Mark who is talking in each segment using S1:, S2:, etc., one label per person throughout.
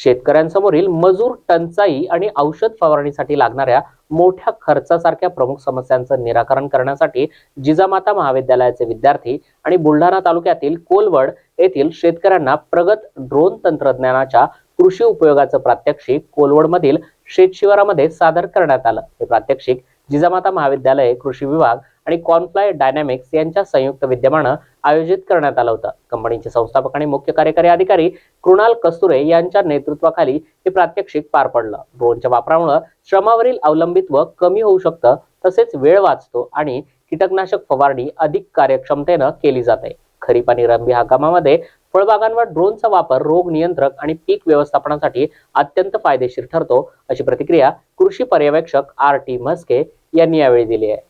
S1: शेतकऱ्यांसमोरील मजूर टंचाई आणि औषध फवारणीसाठी लागणाऱ्या मोठ्या खर्चासारख्या प्रमुख समस्यांचं निराकरण करण्यासाठी जिजामाता महाविद्यालयाचे विद्यार्थी आणि बुलढाणा तालुक्यातील कोलवड येथील शेतकऱ्यांना प्रगत ड्रोन तंत्रज्ञानाच्या कृषी उपयोगाचं प्रात्यक्षिक कोलवडमधील शेतशिवारामध्ये सादर करण्यात आलं। हे प्रात्यक्षिक जिजामाता महाविद्यालय, कृषी विभाग आणि कॉनफ्लाय डायनॅमिक्स यांच्या संयुक्त विद्यमानं आयोजित करण्यात आलं होतं। कंपनीचे संस्थापक आणि मुख्य कार्यकारी अधिकारी कृणाल कस्तुरे यांच्या नेतृत्वाखाली हे प्रात्यक्षिक पार पडलं। ड्रोनच्या वापरामुळे श्रमावरील अवलंबित्व कमी होऊ शकतं, तसेच वेळ वाचतो आणि कीटकनाशक फवारणी अधिक कार्यक्षमतेनं केली जाते। खरीप आणि रब्बी हंगामामध्ये फळबागांवर ड्रोनचा वापर रोग नियंत्रण आणि पीक व्यवस्थापनासाठी अत्यंत फायदेशीर ठरतो, अशी प्रतिक्रिया कृषी पर्यवेक्षक आर.टी. म्हस्के यांनी यावेळी दिली आहे।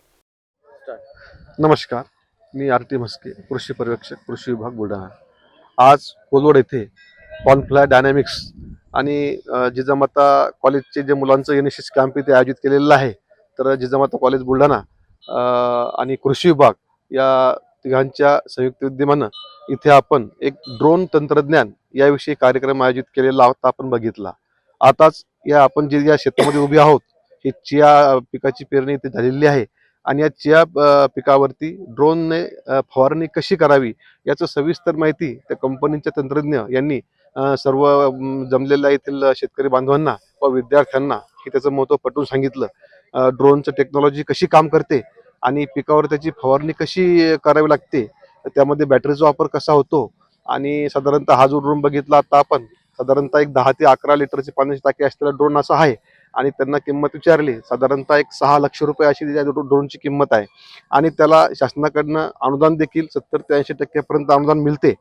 S2: नमस्कार, मी आर.टी. म्हस्के, कृषी पर्यवेक्षक, कृषी विभाग, बुलढाणा। आज कोलवड येथे कॉनफ्लाय डायनॅमिक्स आणि जिजामाता कॉलेजचे जे मुलांचं एनएसएस कॅम्प इथे आयोजित केलेलं आहे। तर जिजामाता कॉलेज बुलढाणा आणि कृषी विभाग या तिघांच्या संयुक्त विद्यमानं इथे आपण एक ड्रोन तंत्रज्ञान याविषयी कार्यक्रम आयोजित केलेला होता, आपण बघितला। आताच या आपण जे या शेतामध्ये उभे आहोत, ही चिया पिकाची पेरणी इथे झालेली आहे आणि या चिया पिकावरती ड्रोनने फवारणी कशी करावी याचं सविस्तर माहिती त्या कंपनीच्या तंत्रज्ञ यांनी सर्व जमलेल्या येथील शेतकरी बांधवांना व विद्यार्थ्यांना हे त्याचं महत्त्व पटवून सांगितलं। ड्रोनचं टेक्नॉलॉजी कशी काम करते आणि पिकावर त्याची फवारणी कशी करावी लागते, त्यामध्ये बॅटरीचा वापर कसा होतो आणि साधारणतः हा जो ड्रोन बघितला आता आपण, साधारणतः एक 10 ते 11 लिटरची पाण्याची टाकी असलेला ड्रोन असा आहे आणि त्यांना किंमत विचारली, साधारणतः एक 6 लाख रुपये अशी त्या ड्रोनची किंमत आहे आणि त्याला शासनाकडनं अनुदान देखील 70 ते 80% पर्यंत अनुदान मिळते।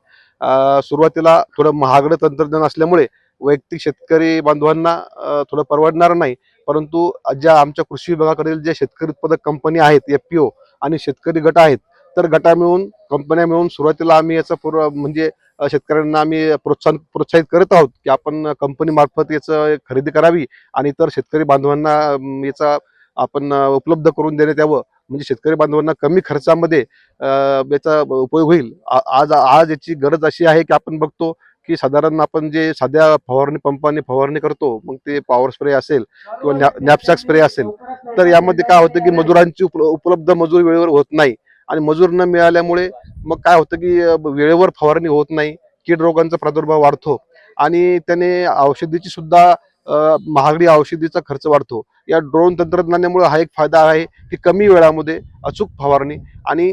S2: सुरुवातीला थोडं महागडं तंत्रज्ञान असल्यामुळे वैयक्तिक शेतकरी बांधवांना थोडं परवडणार नाही, परंतु ज्या आमच्या कृषी विभागाकडील जे शेतकरी उत्पादक कंपनी आहेत, एफपीओ आणि शेतकरी गट आहेत, तर गटा मिळून, कंपन्या मिळून सुरुवातीला आम्ही याचा म्हणजे शेतकऱ्यांना आम्ही प्रोत्साहित करत आहोत की आपण कंपनी मार्फत याचं खरेदी करावी आणि इतर शेतकरी बांधवांना याचा आपण उपलब्ध करून देण्यात यावं, म्हणजे शेतकरी बांधवांना कमी खर्चामध्ये याचा उपयोग होईल। आज याची गरज अशी आहे की आपण बघतो की साधारण आपण जे साध्या फवारणी पंपाने फवारणी करतो, मग ते पॉवर स्प्रे असेल किंवा नॅपसॅक स्प्रे असेल, तर यामध्ये काय होतं की मजुरांची उपलब्ध मजूर वेळेवर होत नाही आणि मजूर न मिळाल्यामुळे मग काय होतं की वेळेवर फवारणी होत नाही, कीड रोगांचा प्रादुर्भाव वाढतो आणि त्याने औषधीची सुद्धा महागडी औषधीचा खर्च वाढतो। या ड्रोन तंत्रज्ञानामुळे हा एक फायदा आहे की कमी वेळामध्ये अचूक फवारणी आणि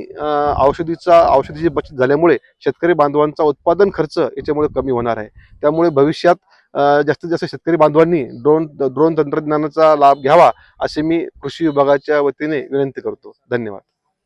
S2: औषधीची बचत झाल्यामुळे शेतकरी बांधवांचा उत्पादन खर्च याच्यामुळे कमी होणार आहे। त्यामुळे भविष्यात जास्तीत जास्त शेतकरी बांधवांनी ड्रोन तंत्रज्ञानाचा लाभ घ्यावा, असे मी कृषी विभागाच्या वतीने विनंती करतो। धन्यवाद।